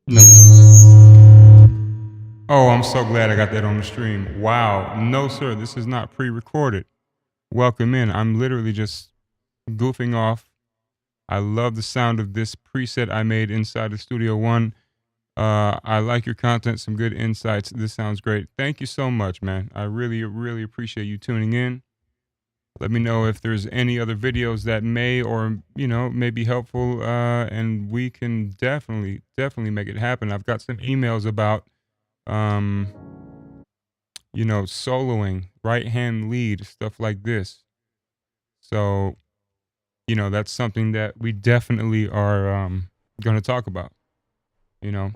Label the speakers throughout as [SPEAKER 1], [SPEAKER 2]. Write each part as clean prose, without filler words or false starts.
[SPEAKER 1] No. Oh, I'm so glad I got that on the stream. Wow. No, sir, this is not pre-recorded. Welcome in. I'm literally just goofing off. I love the sound of this preset I made inside of Studio One. I like your content, some good insights. This sounds great. Thank you so much, man. I really, really appreciate you tuning in. Let me know if there's any other videos that may or may be helpful, and we can definitely make it happen. I've got some emails about um, soloing, right hand lead, stuff like this. So, that's something that we definitely are going to talk about. You know,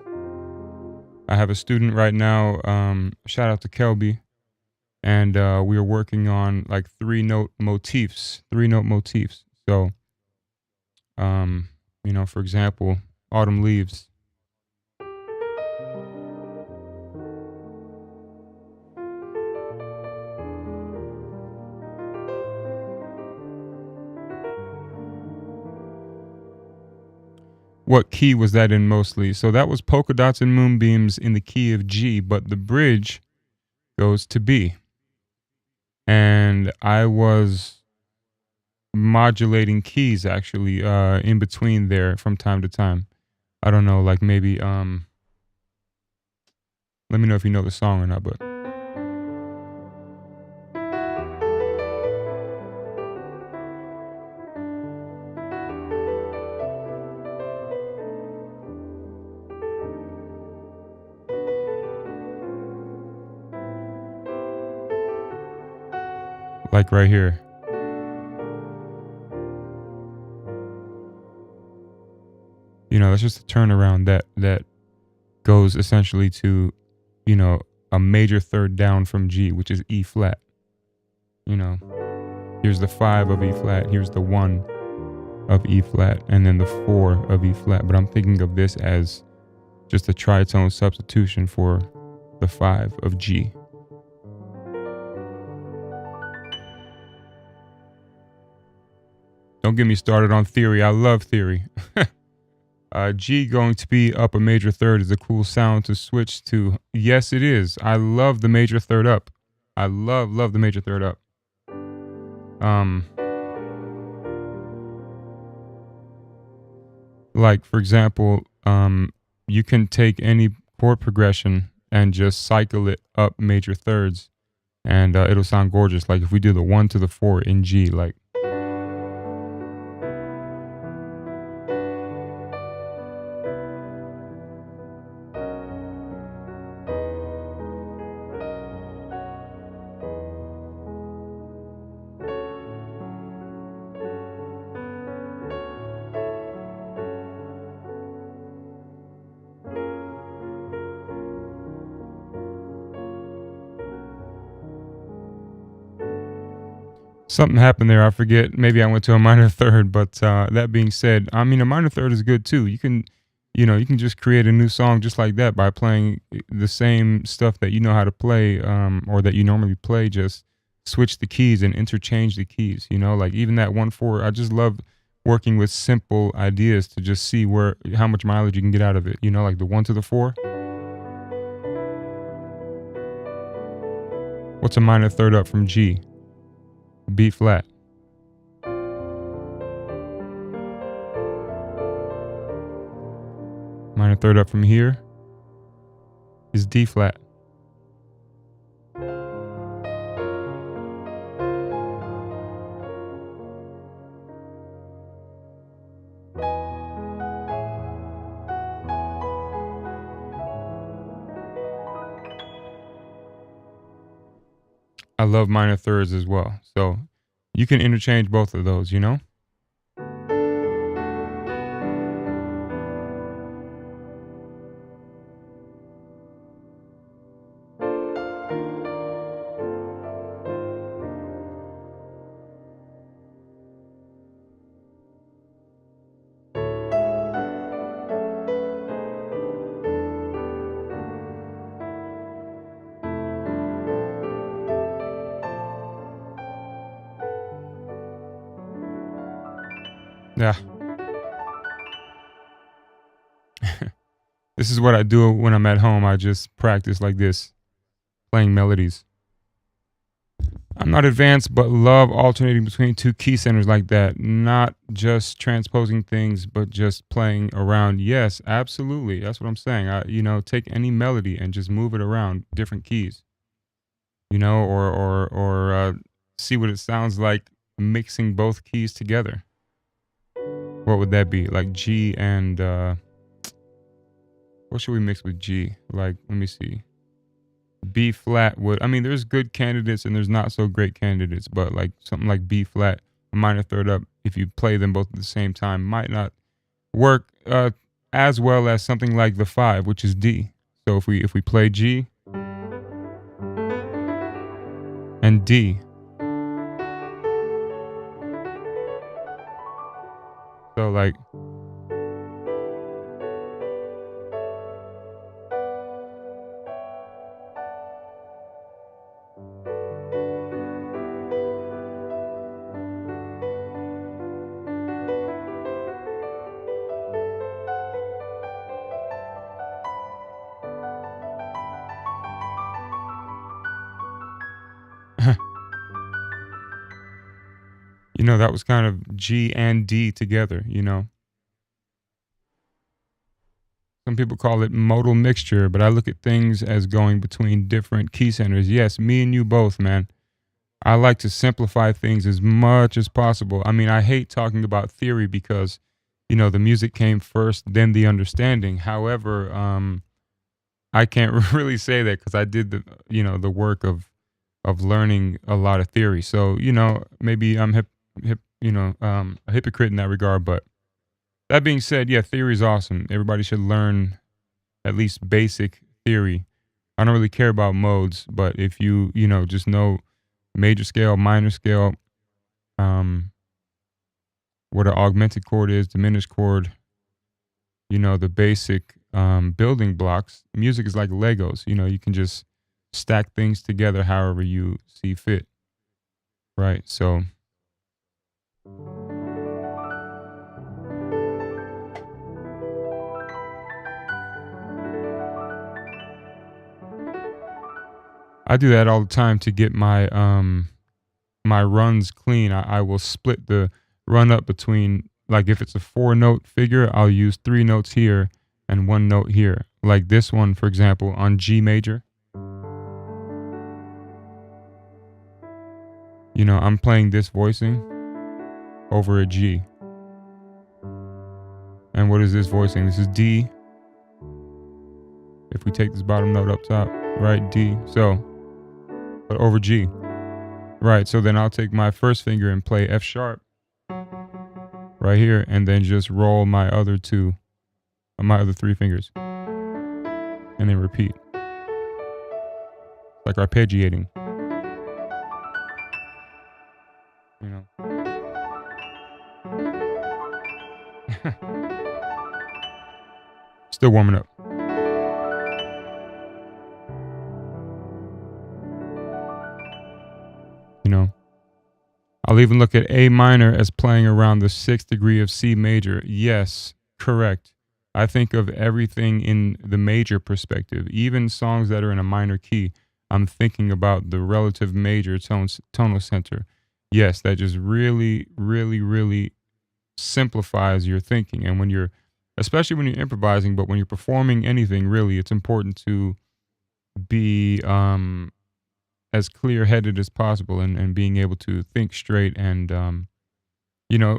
[SPEAKER 1] I have a student right now. Shout out to Kelby, and we are working on like three-note motifs. So, for example, autumn leaves. What key was that in mostly? So that was polka dots and moonbeams in the key of G, but the bridge goes to B. And I was modulating keys actually in between there from time to time. I don't know, like maybe let me know if you know the song or not, but like right here. That's just a turnaround that goes essentially to, a major third down from G, which is E flat. Here's the 5 of E flat, here's the 1 of E flat, and then the 4 of E flat. But I'm thinking of this as just a tritone substitution for the 5 of G. Don't get me started on theory. I love theory. G going to be up a major third is a cool sound to switch to. Yes, it is. I love the major third up. I love the major third up. Like for example, you can take any chord progression and just cycle it up major thirds, and it'll sound gorgeous. Like if we do the 1 to the 4 in G, like. Something happened there. I forget. Maybe I went to a minor third, but that being said, I mean, a minor third is good too. You can just create a new song just like that by playing the same stuff that you know how to play, or that you normally play. Just switch the keys and interchange the keys. Like even that 1/4. I just love working with simple ideas to just see how much mileage you can get out of it. Like the 1 to the 4. What's a minor third up from G? B flat. Minor third up from here is D flat. I love minor thirds as well. So you can interchange both of those. Yeah. This is what I do when I'm at home. I just practice like this, playing melodies. I'm not advanced, but love alternating between two key centers like that. Not just transposing things, but just playing around. Yes, absolutely. That's what I'm saying. Take any melody and just move it around different keys. Or see what it sounds like mixing both keys together. What would that be? Like G and what should we mix with G? Like, let me see. B flat would, I mean, there's good candidates and there's not so great candidates, but like something like B flat, a minor third up, if you play them both at the same time, might not work as well as something like the 5, which is D. So if we play G and D, so like, that was kind of G and D together, Some people call it modal mixture, but I look at things as going between different key centers. Yes, me and you both, man. I like to simplify things as much as possible. I mean, I hate talking about theory because, the music came first, then the understanding. However, I can't really say that because I did the work of learning a lot of theory. So, maybe I'm a hypocrite in that regard. But that being said, yeah, theory is awesome. Everybody should learn at least basic theory. I don't really care about modes, but if you just know major scale, minor scale, what an augmented chord is, diminished chord, the basic building blocks. Music is like Legos. You can just stack things together however you see fit. Right? So I do that all the time to get my my runs clean. I will split the run up between, like, if it's a 4-note figure, I'll use 3 notes here and 1 note here. Like this one, for example, on G major. I'm playing this voicing over a G. And what is this voicing? This is D. If we take this bottom note up top, right, D. So, but over G. Right, so then I'll take my first finger and play F sharp right here, and then just roll my other 3 fingers. And then repeat. Like arpeggiating. Still warming up. I'll even look at A minor as playing around the 6th degree of C major. Yes, correct. I think of everything in the major perspective. Even songs that are in a minor key, I'm thinking about the relative major tonal center. Yes, that just really, really, really simplifies your thinking. And especially when you're improvising, but when you're performing anything, really, it's important to be as clear-headed as possible and being able to think straight and,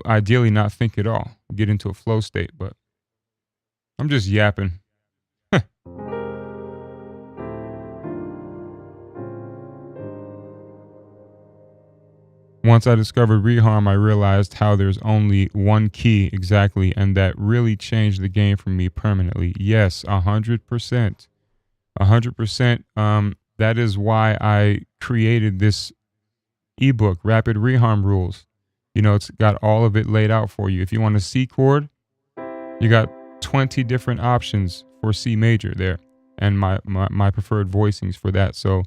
[SPEAKER 1] ideally not think at all, get into a flow state. But I'm just yapping. Once I discovered reharm, I realized how there's only one key exactly, and that really changed the game for me permanently. Yes, 100%. 100%. That is why I created this ebook, Rapid Reharm Rules. It's got all of it laid out for you. If you want a C chord, you got 20 different options for C major there, and my preferred voicings for that. So,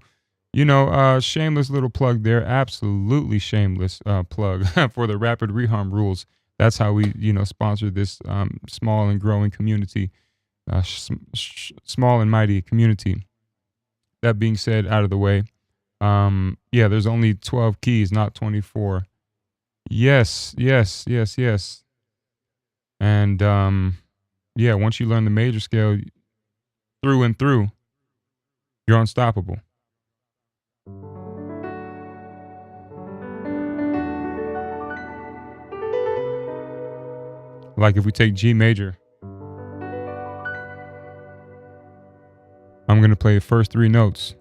[SPEAKER 1] shameless little plug there. Absolutely shameless plug for the Rapid Reharm Rules. That's how we, sponsor this small and growing community. small and mighty community. That being said, out of the way, yeah, there's only 12 keys, not 24. Yes, yes, yes, yes. And yeah, once you learn the major scale through and through, you're unstoppable. Like if we take G major, I'm going to play the first three notes.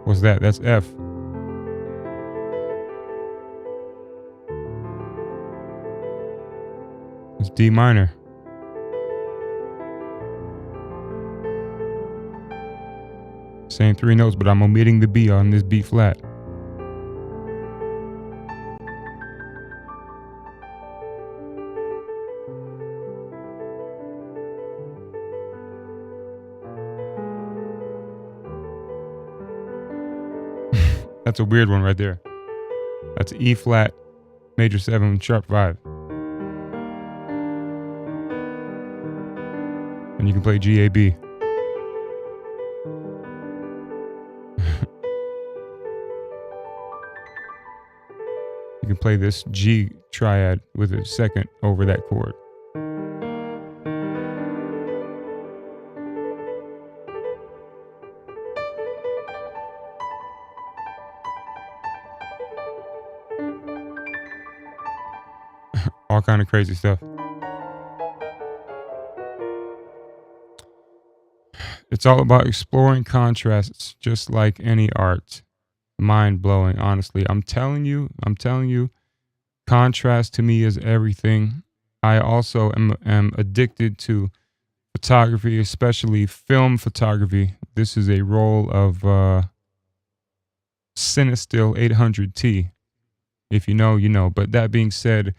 [SPEAKER 1] What's that? That's F. It's D minor. Same three notes, but I'm omitting the B on this B flat. That's a weird one right there. That's E flat, major 7, sharp 5. And you can play G, A, B. You can play this G triad with a second over that chord. All kind of crazy stuff. It's all about exploring contrasts, just like any art. Mind blowing, honestly. I'm telling you, contrast to me is everything. I also am addicted to photography, especially film photography. This is a roll of Cinestill 800T. If you know, you know. But that being said,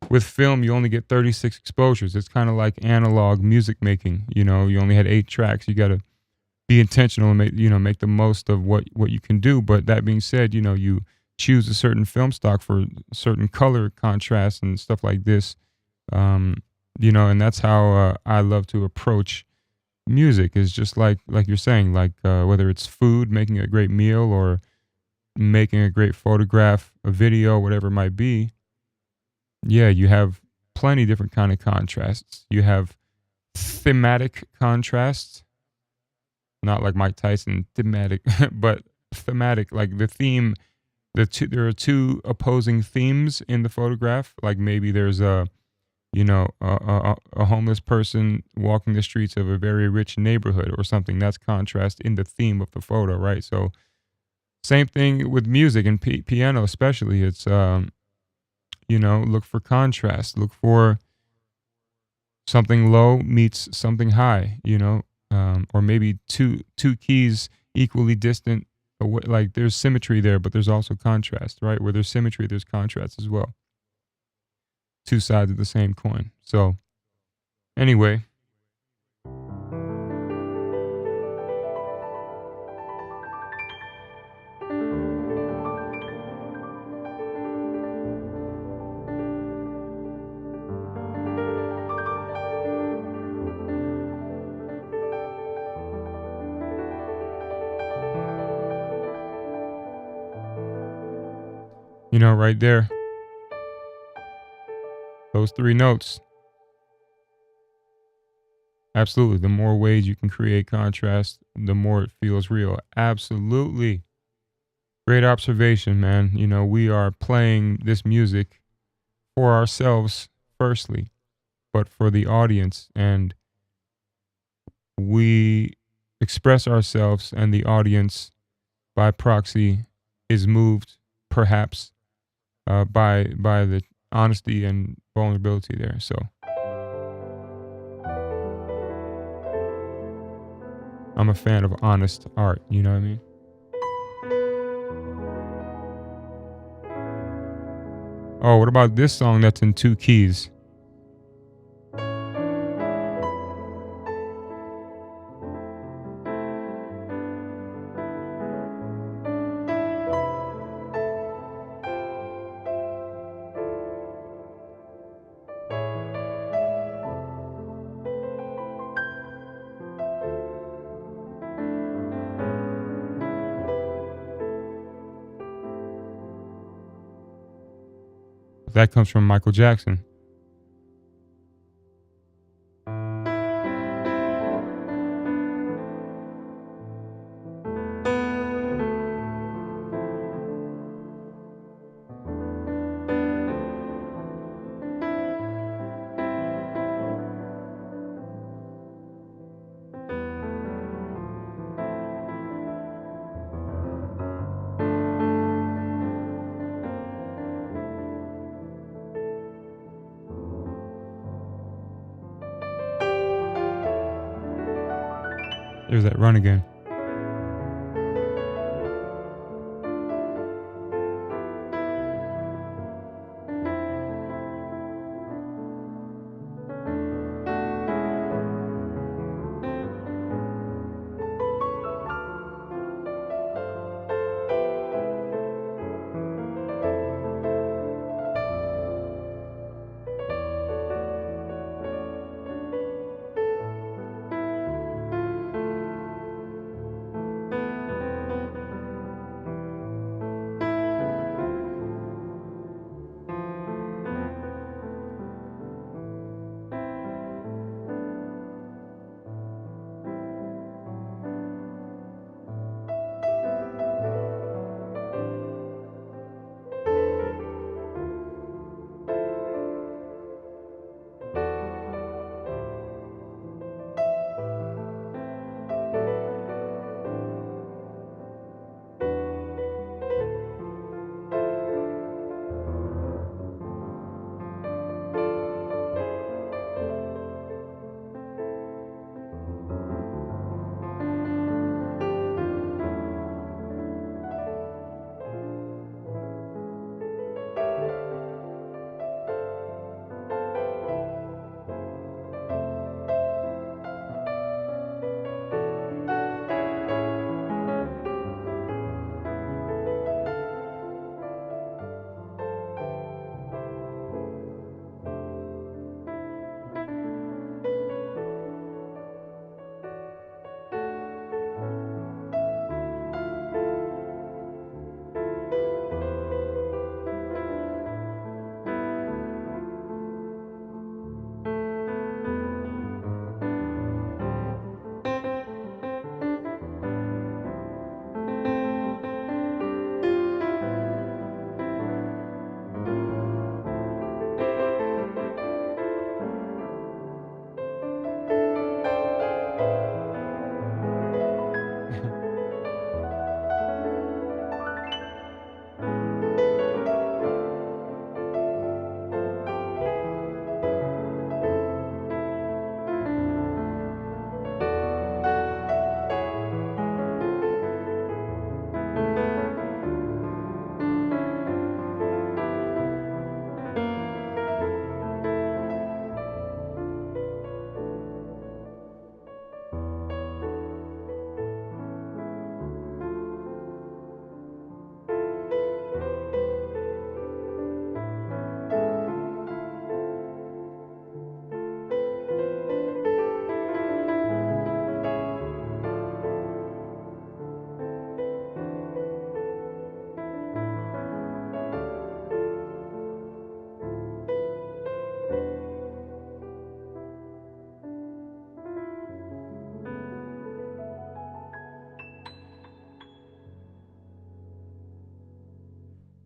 [SPEAKER 1] with film, you only get 36 exposures. It's kind of like analog music making. You know, you only had 8 tracks. You got to be intentional and make the most of what you can do. But that being said, you choose a certain film stock for certain color contrast and stuff like this. And that's how I love to approach music. Is just like you're saying, like whether it's food, making a great meal, or making a great photograph, a video, whatever it might be. Yeah, you have plenty different kind of contrasts. You have thematic contrasts, not like Mike Tyson thematic, but thematic, like the theme. There are two opposing themes in the photograph. Like maybe there's a homeless person walking the streets of a very rich neighborhood or something. That's contrast in the theme of the photo, right? So same thing with music and piano, especially. It's look for contrast. Look for something low meets something high. Or maybe two keys equally distant. Like there's symmetry there, but there's also contrast, right? Where there's symmetry, there's contrast as well. Two sides of the same coin. So anyway, right there, those three notes. Absolutely. The more ways you can create contrast, the more it feels real. Absolutely. Great observation, man. We are playing this music for ourselves, firstly, but for the audience. And we express ourselves, and the audience, by proxy, is moved, perhaps, by the honesty and vulnerability there. So I'm a fan of honest art, you know what I mean? Oh, what about this song that's in 2 keys? That comes from Michael Jackson. There's that run again.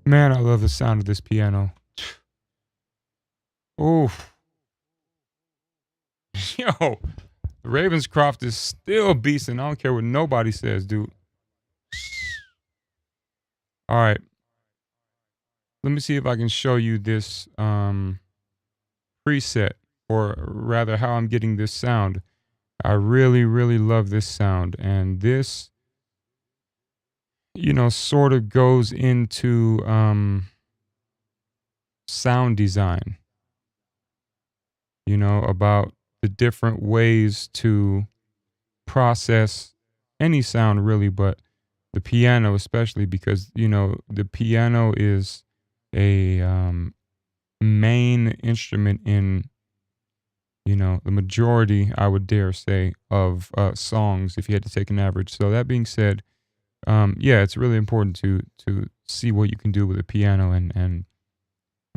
[SPEAKER 1] Man, I love the sound of this piano. Oof. Yo, Ravenscroft is still beasting. I don't care what nobody says, dude. All right. Let me see if I can show you this preset, or rather how I'm getting this sound. I really, really love this sound. And this, sort of goes into sound design, about the different ways to process any sound, really, but the piano especially, because, the piano is a main instrument in, the majority, I would dare say, of songs, if you had to take an average. So that being said, yeah, it's really important to see what you can do with a piano, and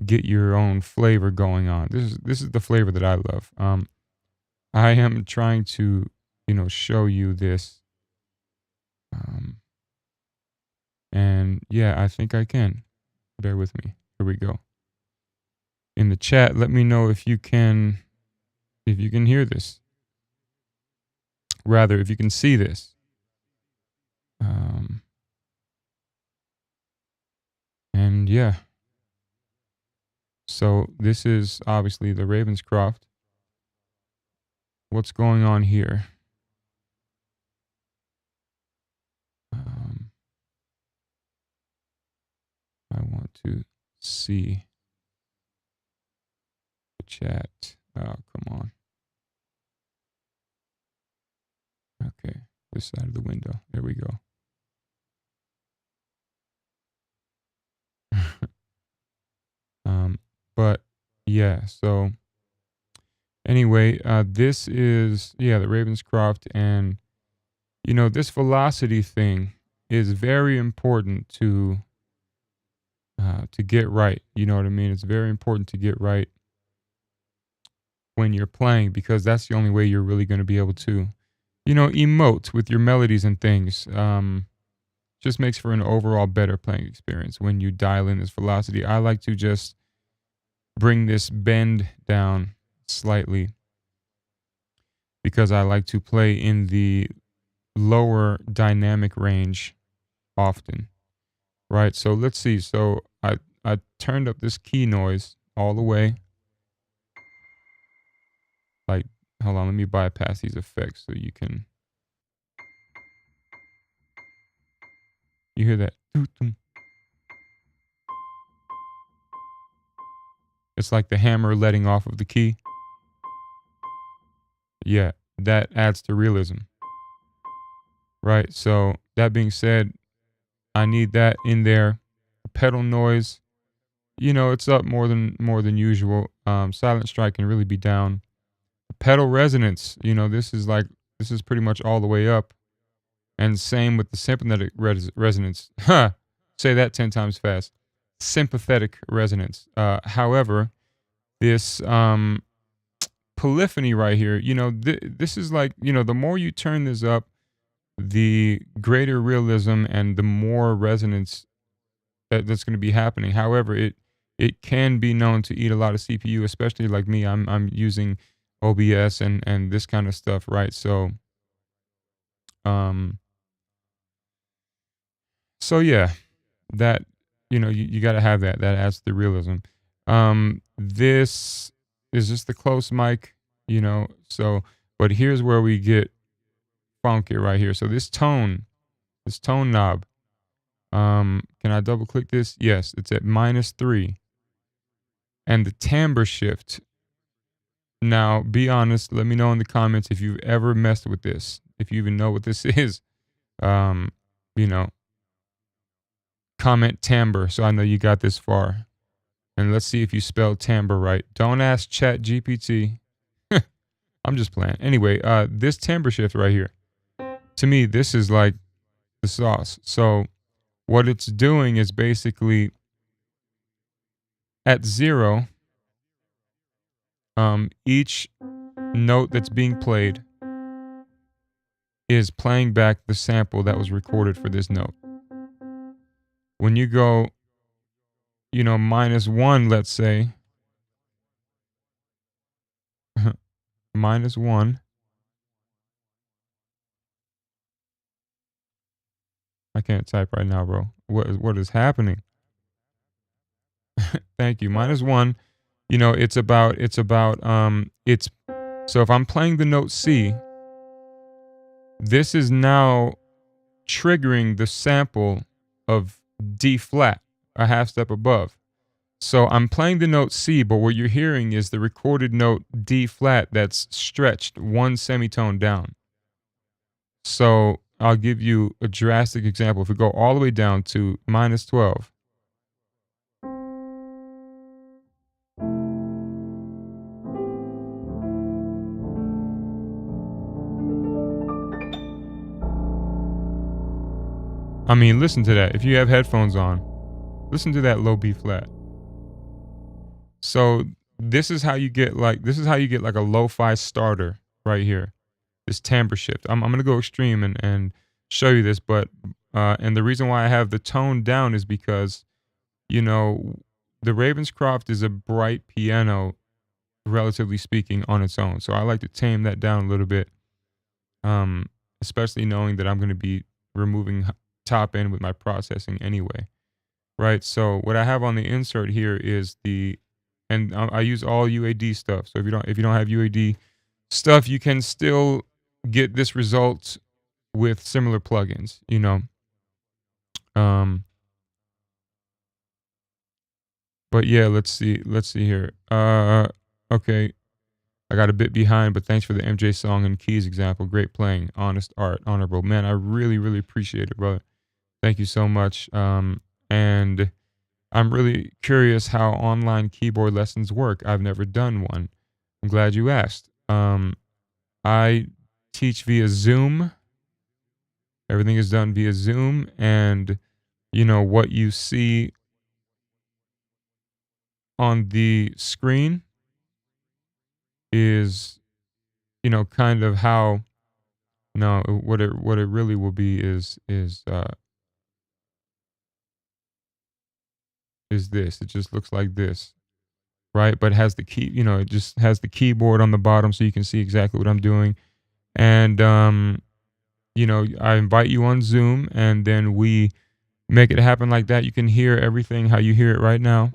[SPEAKER 1] get your own flavor going on. This is the flavor that I love. I am trying to, show you this. And yeah, I think I can. Bear with me. Here we go. In the chat, let me know if you can hear this. Rather, if you can see this. And yeah. So this is obviously the Ravenscroft. What's going on here? I want to see the chat. Oh, come on. Okay, this side of the window. There we go. But yeah, so anyway, this is, the Ravenscroft, and this velocity thing is very important to get right. You know what I mean? It's very important to get right when you're playing, because that's the only way you're really going to be able to, emote with your melodies and things. Just makes for an overall better playing experience when you dial in this velocity. I like to just bring this bend down slightly because I like to play in the lower dynamic range often, right? So let's see. So I turned up this key noise all the way. Like, hold on, let me bypass these effects so you can. You hear that? It's like the hammer letting off of the key. Yeah, that adds to realism. Right, so that being said, I need that in there. Pedal noise, it's up more than usual. Silent strike can really be down. Pedal resonance, this is pretty much all the way up. And same with the sympathetic resonance. Say that 10 times fast. Sympathetic resonance. However, this polyphony right here, this is like, the more you turn this up, the greater realism and the more resonance that's going to be happening. However, it can be known to eat a lot of CPU, especially like me. I'm using OBS and this kind of stuff, right? So yeah, that you got to have that. That adds to the realism. This is just the close mic, So, but here's where we get funky right here. So this tone knob. Can I double click this? Yes, it's at -3. And the timbre shift. Now, be honest. Let me know in the comments if you've ever messed with this. If you even know what this is. Comment timbre so I know you got this far. And let's see if you spelled timbre right. Don't ask Chat GPT. I'm just playing. Anyway, this timbre shift right here. To me, this is like the sauce. So what it's doing is basically at 0, each note that's being played is playing back the sample that was recorded for this note. When you go, -1, let's say, -1. I can't type right now, bro. What is happening? Thank you. -1. It's so if I'm playing the note C, this is now triggering the sample of D flat, a half step above. So I'm playing the note C, but what you're hearing is the recorded note D flat that's stretched 1 semitone down. So I'll give you a drastic example. If we go all the way down to -12. I mean, listen to that. If you have headphones on, listen to that low B flat. So this is how you get like a lo-fi starter right here. This timbre shift. I'm gonna go extreme and show you this, but and the reason why I have the tone down is because you know the Ravenscroft is a bright piano, relatively speaking, on its own. So I like to tame that down a little bit, um, especially knowing that I'm gonna be removing top end with my processing anyway, right? So what I have on the insert here is and I use all UAD stuff. So if you don't have UAD stuff, you can still get this result with similar plugins, Um, but yeah, let's see here. Okay, I got a bit behind, but thanks for the MJ song and keys example. Great playing, honest art, honorable. Man, I really, really appreciate it, brother. Thank you so much. And I'm really curious how online keyboard lessons work. I've never done one. I'm glad you asked. I teach via Zoom. Everything is done via Zoom, and what you see on the screen is kind of how no what it really will be is this. It just looks like this, right? But it has the key, it just has the keyboard on the bottom so you can see exactly what I'm doing. And I invite you on Zoom, and then we make it happen like that. You can hear everything how you hear it right now.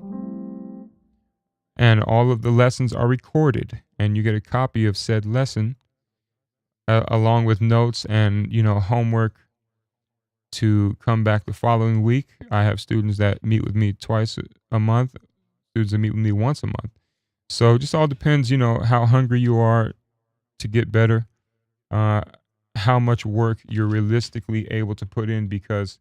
[SPEAKER 1] And all of the lessons are recorded, and you get a copy of said lesson along with notes and homework to come back the following week. I have students that meet with me twice a month, students that meet with me once a month. So it just all depends, how hungry you are to get better, how much work you're realistically able to put in, because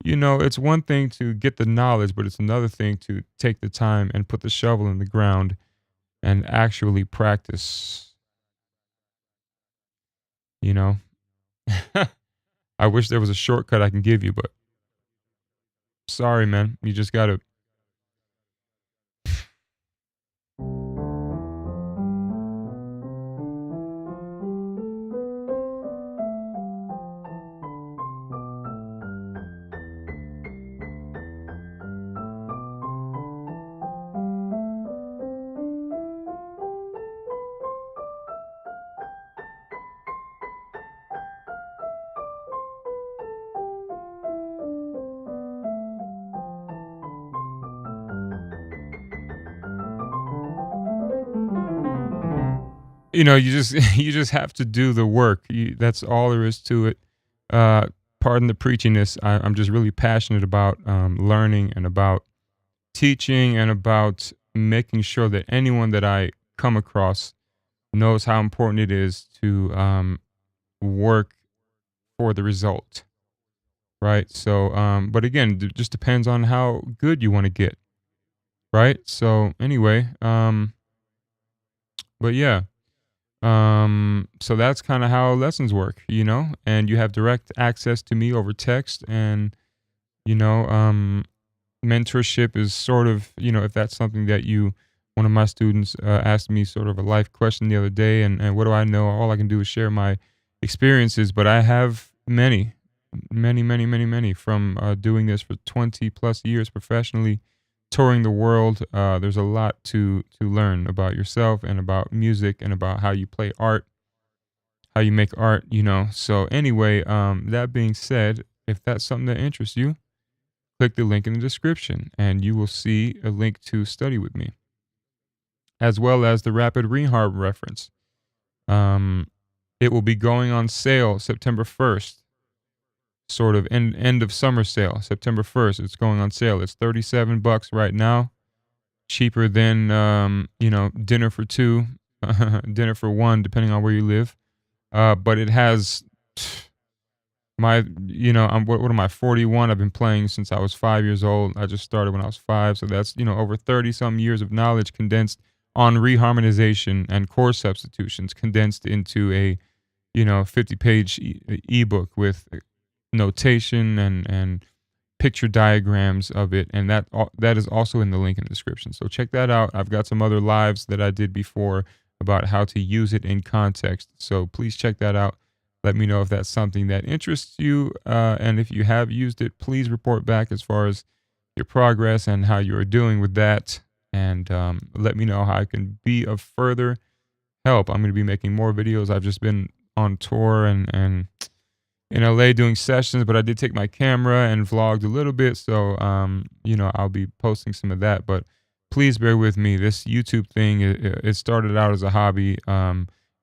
[SPEAKER 1] it's one thing to get the knowledge, but it's another thing to take the time and put the shovel in the ground and actually practice, you know. I wish there was a shortcut I can give you, but sorry, man. You just gotta. You just you just have to do the work. That's all there is to it. Pardon the preachiness. I'm just really passionate about learning and about teaching and about making sure that anyone that I come across knows how important it is to work for the result, right? So, but again, it just depends on how good you want to get, right? So, anyway, but yeah. So that's kind of how lessons work, and you have direct access to me over text, and, you know, mentorship is sort of, if that's something that one of my students asked me sort of a life question the other day, and what do I know? All I can do is share my experiences, but I have many, many, many, many, many from doing this for 20 plus years professionally, touring the world. There's a lot to learn about yourself and about music and about how you play art, how you make art, So anyway, that being said, if that's something that interests you, click the link in the description and you will see a link to study with me, as well as the rapid rehab reference. It will be going on sale September 1st, sort of end of summer sale, September 1st. It's going on sale. It's $37 right now, cheaper than dinner for two, dinner for one, depending on where you live. But it has what am I, 41? I've been playing since I was 5 years old. I just started when I was 5, so that's over 30 some years of knowledge condensed on reharmonization and chord substitutions, condensed into a 50-page ebook with notation and picture diagrams of it, and that is also in the link in the description. So check that out. I've got some other lives that I did before about how to use it in context. So please check that out. Let me know if that's something that interests you, and if you have used it, please report back as far as your progress and how you are doing with that, and let me know how I can be of further help. I'm going to be making more videos. I've just been on tour and in LA doing sessions, but I did take my camera and vlogged a little bit. So, I'll be posting some of that, but please bear with me. This YouTube thing, it started out as a hobby.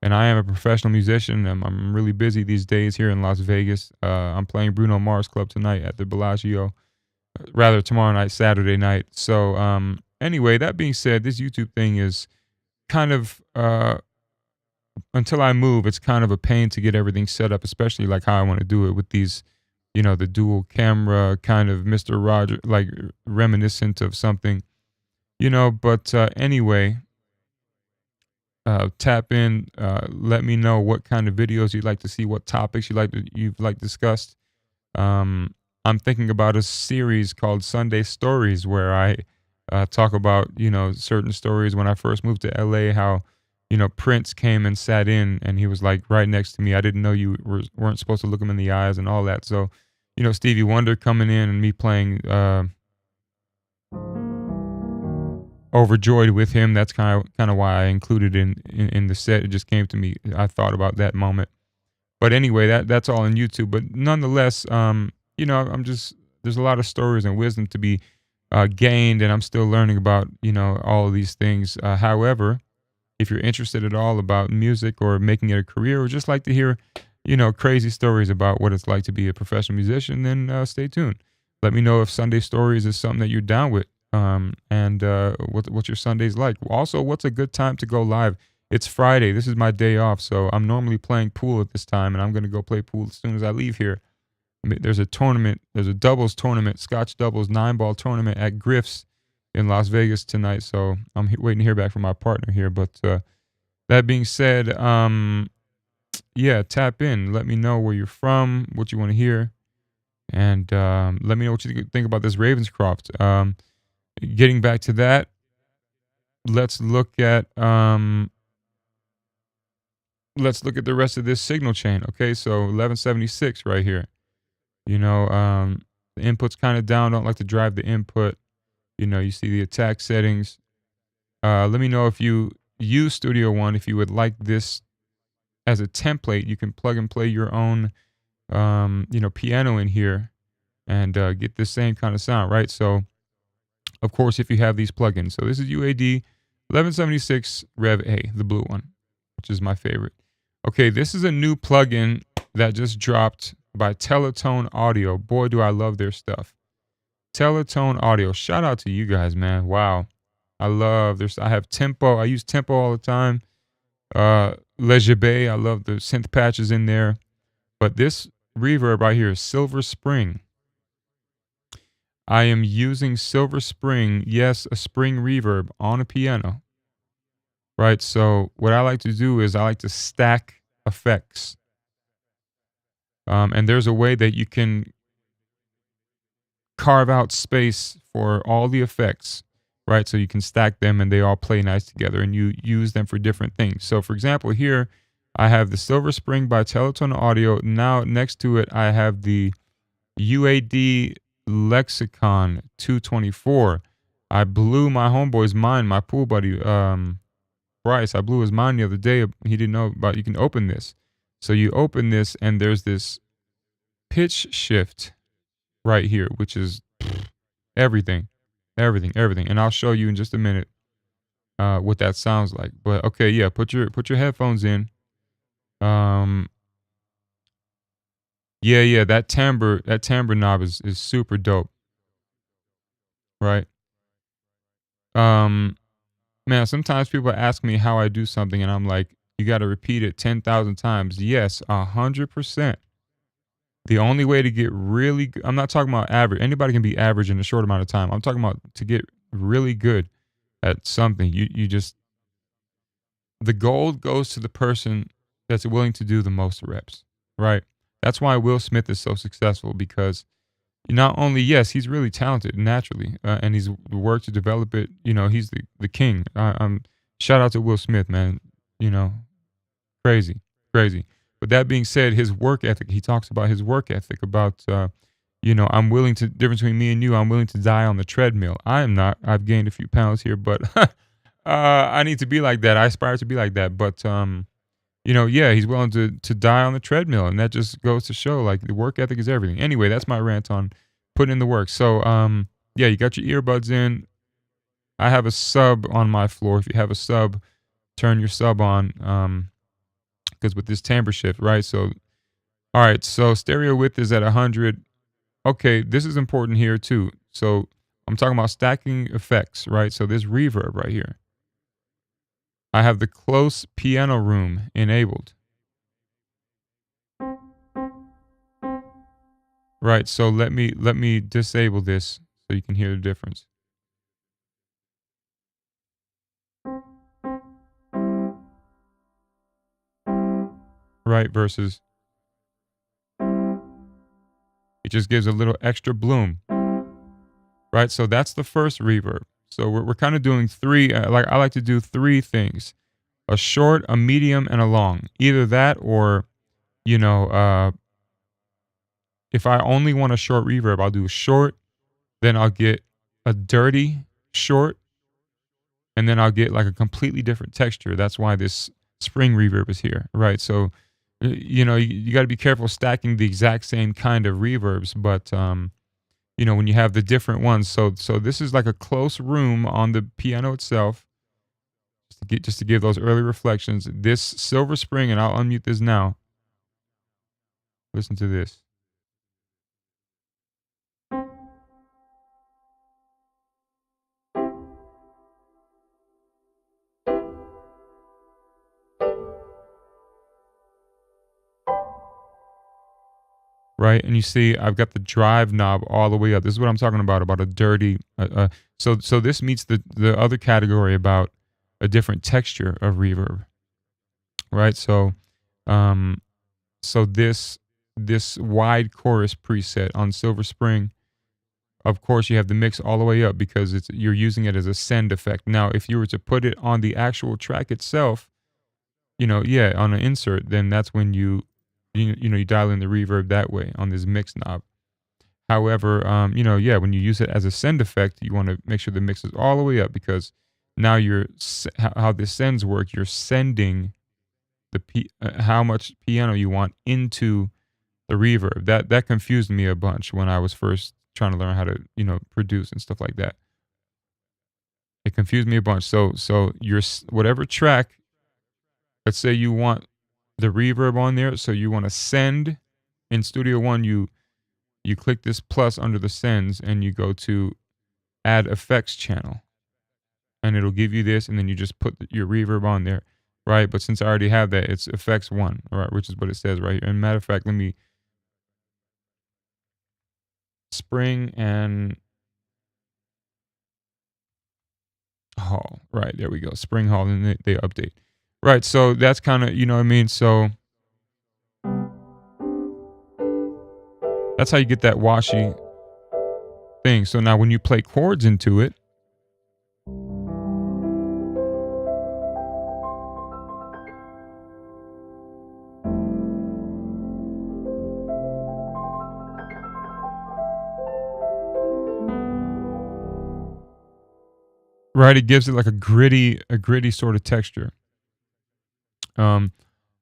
[SPEAKER 1] And I am a professional musician. I'm really busy these days here in Las Vegas. I'm playing Bruno Mars Club tonight at the Bellagio, rather tomorrow night, Saturday night. So, anyway, that being said, this YouTube thing is kind of, until I move, it's kind of a pain to get everything set up, especially like how I want to do it with these, the dual camera kind of Mr. Roger, like reminiscent of something, but anyway, tap in, let me know what kind of videos you'd like to see, what topics you've discussed. I'm thinking about a series called Sunday Stories where I talk about, certain stories when I first moved to LA, how Prince came and sat in and he was like right next to me. I didn't know you weren't supposed to look him in the eyes and all that. So, Stevie Wonder coming in and me playing Overjoyed with him. That's kind of why I included in the set. It just came to me. I thought about that moment. But anyway, that's all on YouTube. But nonetheless, there's a lot of stories and wisdom to be gained, and I'm still learning about, all of these things. However, if you're interested at all about music or making it a career, or just like to hear, crazy stories about what it's like to be a professional musician, then stay tuned. Let me know if Sunday Stories is something that you're down with, and what's your Sundays like. Also, what's a good time to go live? It's Friday. This is my day off, so I'm normally playing pool at this time, and I'm going to go play pool as soon as I leave here. There's a tournament. There's a doubles tournament, Scotch doubles 9-ball tournament at Griff's in Las Vegas tonight, so I'm waiting to hear back from my partner here. But that being said, tap in. Let me know where you're from, what you want to hear, and let me know what you think about this Ravenscroft. Getting back to that, let's look at the rest of this signal chain. Okay, so 1176 right here. The input's kind of down. Don't like to drive the input. You see the attack settings. Let me know if you use Studio One. If you would like this as a template, you can plug and play your own, piano in here and get the same kind of sound, right? So, of course, if you have these plugins. So this is UAD 1176 Rev A, the blue one, which is my favorite. Okay, this is a new plugin that just dropped by Teletone Audio. Boy, do I love their stuff. Teletone Audio. Shout out to you guys, man. Wow. I love their I have Tempo. I use Tempo all the time. Leger. I love the synth patches in there. But this reverb right here is Silver Spring. I am using Silver Spring, yes, a spring reverb on a piano. Right? So what I like to do is I like to stack effects. And there's a way that you can carve out space for all the effects, right? So you can stack them and they all play nice together and you use them for different things. So for example, here I have the Silver Spring by Teletone Audio. Now next to it, I have the UAD Lexicon 224. I blew my homeboy's mind, my pool buddy, Bryce. I blew his mind the other day. He didn't know about, you can open this. So you open this and there's this pitch shift right here, which is everything. And I'll show you in just a minute what that sounds like. But okay, yeah, put your headphones in. That timbre knob is super dope. Right? Man, sometimes people ask me how I do something and I'm like, you got to repeat it 10,000 times. Yes, 100%. The only way to get really good, I'm not talking about average. Anybody can be average in a short amount of time. I'm talking about to get really good at something. You just, the gold goes to the person that's willing to do the most reps, right? That's why Will Smith is so successful, because Not only, yes, he's really talented naturally, and he's worked to develop it. He's the king. Shout out to Will Smith, man. You know, crazy, crazy. But that being said, his work ethic. He talks about his work ethic. About I'm willing to difference between me and you. I'm willing to die on the treadmill. I am not. I've gained a few pounds here, but I need to be like that. I aspire to be like that. But yeah, he's willing to die on the treadmill, and that just goes to show like the work ethic is everything. Anyway, that's my rant on putting in the work. So yeah, you got your earbuds in. I have a sub on my floor. If you have a sub, turn your sub on. Because with this timbre shift, right? So all right, so stereo width is at 100. Okay, this is important here too. So I'm talking about stacking effects, right? So this reverb right here. I have the close piano room enabled. Right, so let me disable this so you can hear the difference. Right, versus it just gives a little extra bloom. Right, so that's the first reverb. So we're kind of doing three. I like to do three things: a short, a medium, and a long. Either that, or you know, uh, if I only want a short reverb, I'll do a short. Then I'll get a dirty short, and then I'll get like a completely different texture. That's why this spring reverb is here, right? So, you got to be careful stacking the exact same kind of reverbs, but when you have the different ones. So this is like a close room on the piano itself, just to give those early reflections. This silver spring, and I'll unmute this now. Listen to this. Right, and you see I've got the drive knob all the way up. This is what I'm talking about a dirty. So this meets the other category about a different texture of reverb, right? Um, so this wide chorus preset on Silver Spring, of course, you have the mix all the way up because you're using it as a send effect. Now, if you were to put it on the actual track itself, yeah, on an insert, then that's when you dial in the reverb that way on this mix knob. However, yeah, when you use it as a send effect, you want to make sure the mix is all the way up because now how the sends work. You're sending how much piano you want into the reverb. That confused me a bunch when I was first trying to learn how to produce and stuff like that. It confused me a bunch. So your whatever track, let's say you want the reverb on there, so you want to send in Studio One. You click this plus under the sends and you go to add effects channel, and it'll give you this, and then you just put your reverb on there, right? But since I already have that, it's effects one, right? Which is what it says right here. And matter of fact, let me spring and hall, right? There we go, spring hall, and they update, right? So that's kind of what I mean. So that's how you get that washy thing. So now when you play chords into it, right, it gives it like a gritty sort of texture.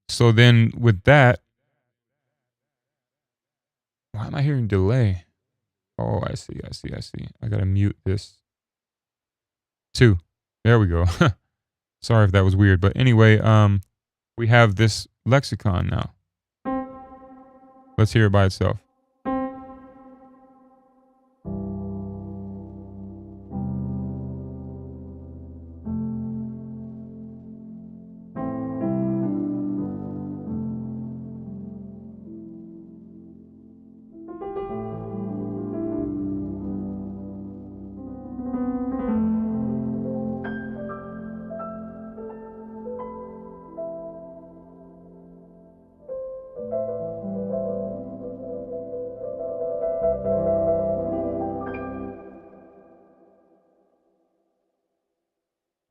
[SPEAKER 1] So then with that, why am I hearing delay? Oh, I see. I gotta mute this too. There we go. Sorry if that was weird, but anyway, we have this lexicon now. Let's hear it by itself.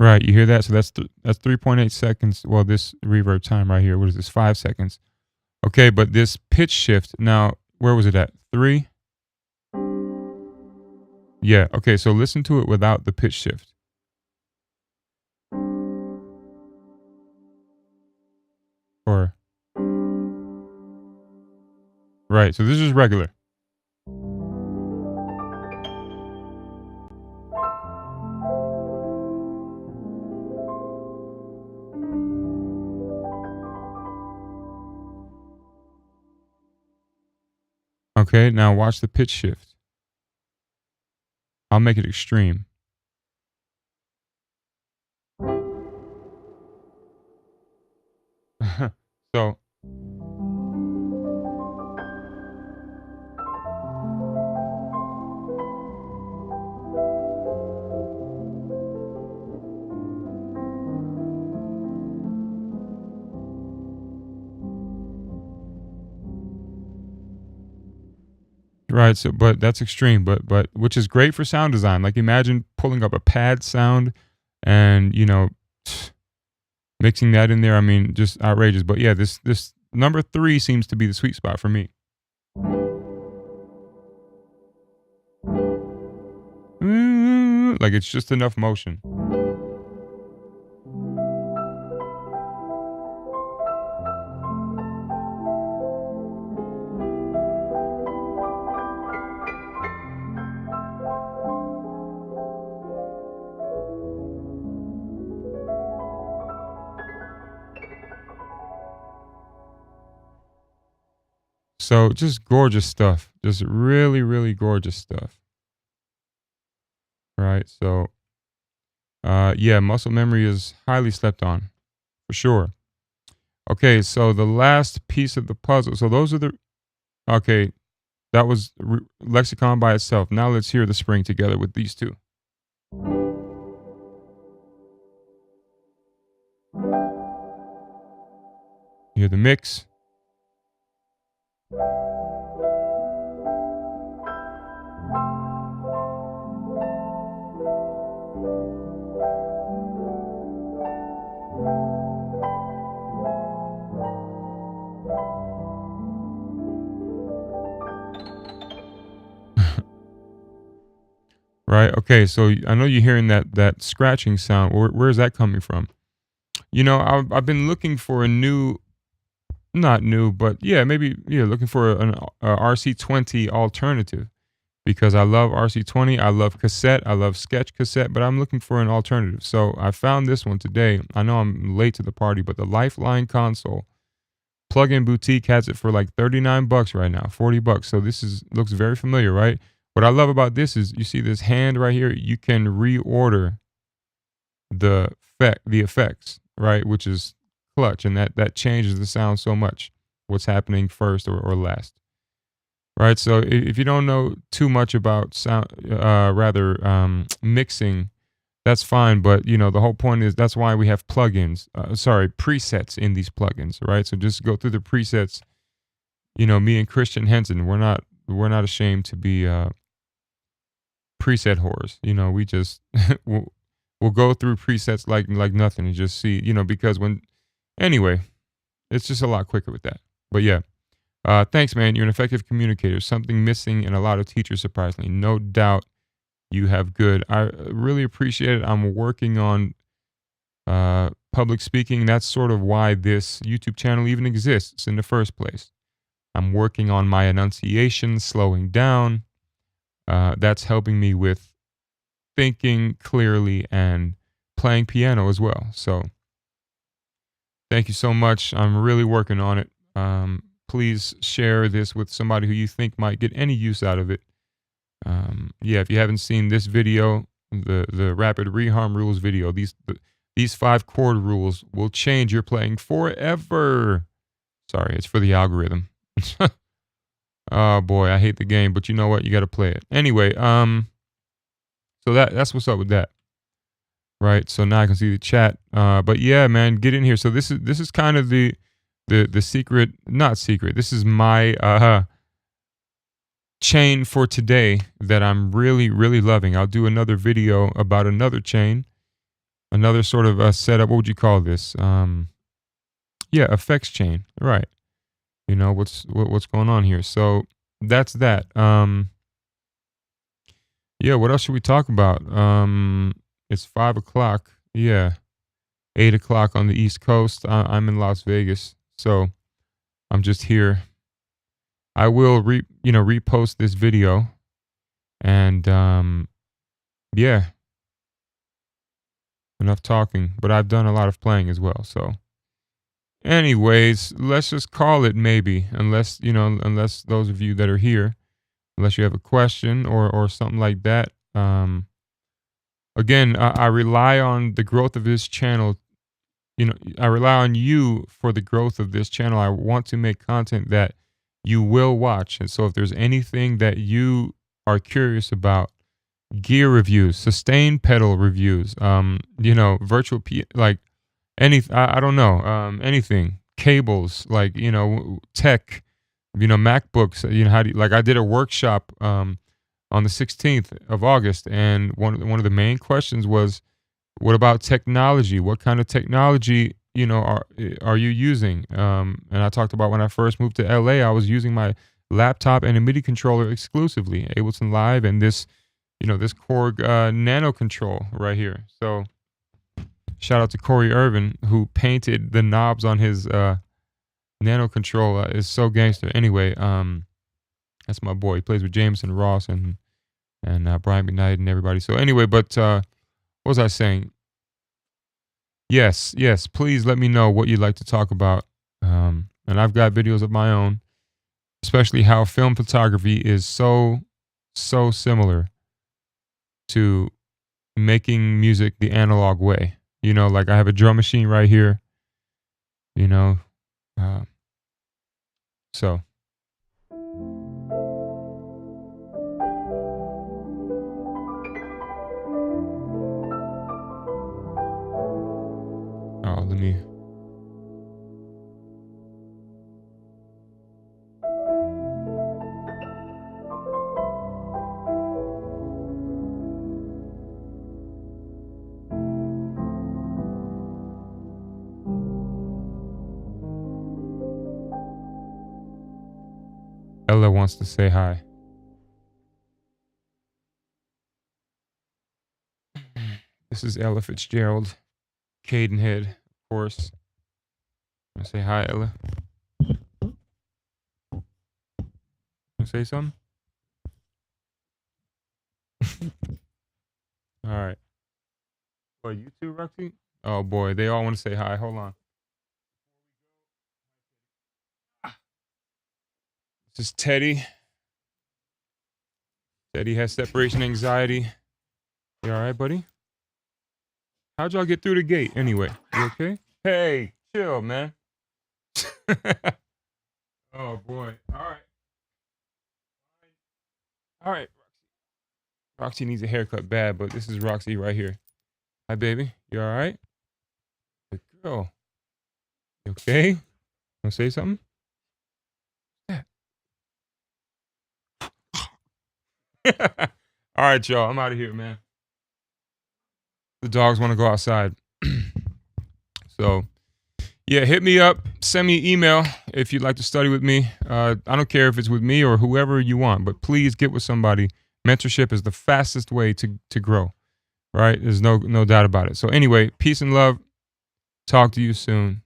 [SPEAKER 1] Right, you hear that? So that's 3.8 seconds. Well, this reverb time right here, what is this? 5 seconds. Okay, but this pitch shift, now, where was it at? 3? Yeah, okay, so listen to it without the pitch shift. Or right, so this is regular. Okay, now watch the pitch shift. I'll make it extreme. So right, so but that's extreme, but which is great for sound design. Like imagine pulling up a pad sound and, mixing that in there. I mean, just outrageous. But yeah, this number 3 seems to be the sweet spot for me. Like it's just enough motion. So just gorgeous stuff. Just really, really gorgeous stuff. Right. So yeah, muscle memory is highly slept on, for sure. Okay, so the last piece of the puzzle. So those are the okay. That was lexicon by itself. Now let's hear the spring together with these two. Hear the mix. Right. Okay. So I know you're hearing that scratching sound. Where is that coming from? I've been looking for a new, not new, but yeah, maybe yeah, looking for an RC20 alternative because I love RC20. I love cassette. I love sketch cassette, but I'm looking for an alternative. So I found this one today. I know I'm late to the party, but the Lifeline console plug-in boutique has it for like $39 right now, $40. So looks very familiar, right? What I love about this is you see this hand right here. You can reorder the effects, right? Which is clutch, and that changes the sound so much. What's happening first or last, right? So if you don't know too much about sound, mixing, that's fine. But the whole point is that's why we have plugins. Presets in these plugins, right? So just go through the presets. Me and Christian Henson, we're not ashamed to be preset whores. We just we'll go through presets like nothing and just see, because anyway, it's just a lot quicker with that. But yeah, thanks, man. You're an effective communicator. Something missing in a lot of teachers, surprisingly. No doubt you have good. I really appreciate it. I'm working on public speaking. That's sort of why this YouTube channel even exists in the first place. I'm working on my enunciation, slowing down. That's helping me with thinking clearly and playing piano as well. So thank you so much. I'm really working on it. Please share this with somebody who you think might get any use out of it. Yeah, if you haven't seen this video, the rapid reharm rules video, these 5 chord rules will change your playing forever. Sorry, it's for the algorithm. Oh boy, I hate the game, but you know what? You got to play it anyway. So that's what's up with that, right? So now I can see the chat. But yeah, man, get in here. So this is kind of the secret, not secret. This is my chain for today that I'm really, really loving. I'll do another video about another chain. another sort of setup. What would you call this? Yeah, effects chain. Right. You know what's going on here. So that's that. Yeah. What else should we talk about? It's 5 o'clock. Yeah, 8 o'clock on the East Coast. I'm in Las Vegas, so I'm just here. I will repost this video, and yeah, enough talking. But I've done a lot of playing as well. So, anyways, let's just call it maybe, unless those of you that are here, unless you have a question or something like that. Again, I rely on the growth of this channel. I rely on you for the growth of this channel. I want to make content that you will watch. And so if there's anything that you are curious about, gear reviews, sustained pedal reviews, virtual like I don't know, anything, cables, like, tech, MacBooks, how do you, like, I did a workshop on the 16th of August, and one of the main questions was, what about technology? What kind of technology, are you using? And I talked about when I first moved to LA, I was using my laptop and a MIDI controller exclusively, Ableton Live, and this Korg Nano Control right here. So shout out to Corey Irvin, who painted the knobs on his Nano Control. Is so gangster. Anyway, that's my boy. He plays with Jameson Ross and Brian McKnight and everybody. So anyway, but what was I saying? Yes, please let me know what you'd like to talk about. And I've got videos of my own, especially how film photography is so similar to making music the analog way. Like I have a drum machine right here, so. Oh, let me. Ella wants to say hi. This is Ella Fitzgerald, Cadenhead, of course. Want to say hi, Ella? Want to say something? All right. What, you too, Roxy? Oh boy, they all want to say hi. Hold on. This is Teddy. Teddy has separation anxiety. You all right, buddy? How'd y'all get through the gate anyway? You okay? Hey, chill, man. Oh boy. All right. Roxy needs a haircut bad, but this is Roxy right here. Hi, baby. You all right? Good girl. You okay? Want to say something? Yeah. All right, y'all. I'm out of here, man. The dogs want to go outside. So, yeah, hit me up. Send me an email if you'd like to study with me. I don't care if it's with me or whoever you want, but please get with somebody. Mentorship is the fastest way to grow, right? There's no doubt about it. So anyway, peace and love. Talk to you soon.